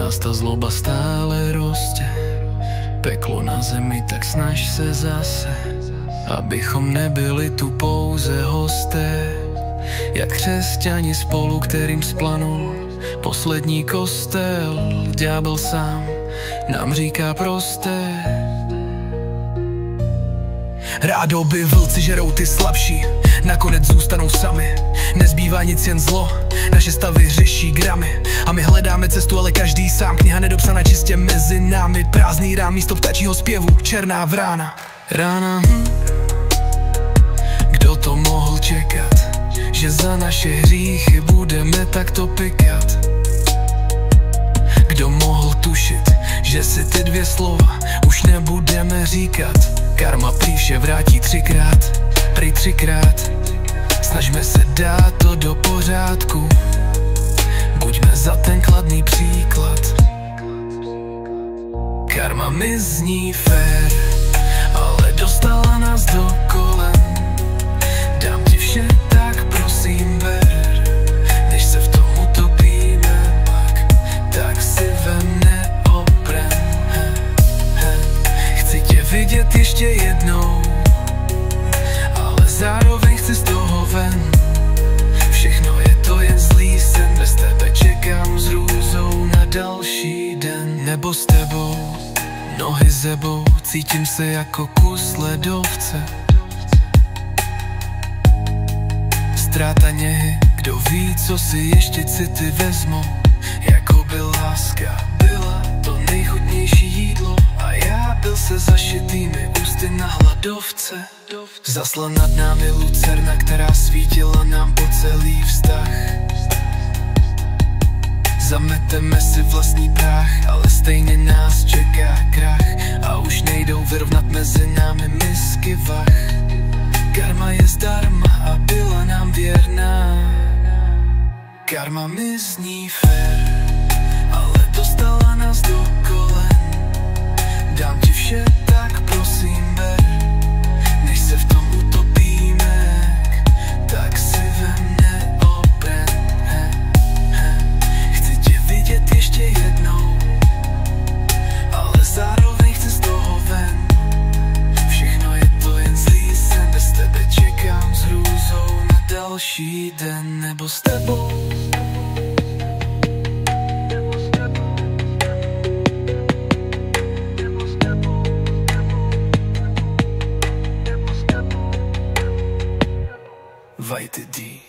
nás ta zloba stále roste. Peklo na zemi, tak snaž se zase, abychom nebyli tu pouze hosté. Jak křesťani spolu, kterým splanul poslední kostel. Ďábel sám nám říká prosté: rádoby vlci žerou ty slabší, nakonec zůstanou sami. Nezbývá nic, jen zlo, naše stavy řeší gramy. A my hledáme cestu, ale každý sám. Kniha nedopsaná čistě mezi námi. Prázdný rám místo ptačího zpěvu, černá vrána. Rána, kdo to mohl čekat, že za naše hříchy budeme takto pikat? Kdo mohl tušit, že si ty dvě slova už nebudeme říkat? Karma prý vše vrátí třikrát, prý třikrát. Snažme se dát to do pořádku, buďme za ten kladný příklad. Karma mi zní fér, ale dostala nás do kolen. Dám ti vše, tak prosím ber, než se v tom utopíme pak, tak si vem neoprem. Chci tě vidět ještě jednou, ale zároveň chci z toho ven. Všechno je to jen zlý sen, bez tebe čekám s hrůzou na další den. Nebo s tebou, nohy zebou, cítím se jako kus ledovce. Ztráta něhy, kdo ví, co si ještě city vezmou. Jako by láska byla to nejchutnější jídlo a já byl se zašitými ústy na hladovce. Zasla nad námi lucerna, která svítila nám po celý vztah. Zameteme si vlastní prach, ale stejně nás čeká krach. A už nejdou vyrovnat mezi námi misky vach. Karma je zdarma a byla nám věrná. Karma mi zní fér, ale dostala nás do kolen. Dám ti vše, tak prosím ber, než se v tom utopíme, tak si vem neoprem. Chci tě vidět ještě jednou, ale zároveň chci z toho ven. Všechno je to jen zlý sen, bez tebe čekám s hrůzou na další den. Nebo s tebou, Vajty D.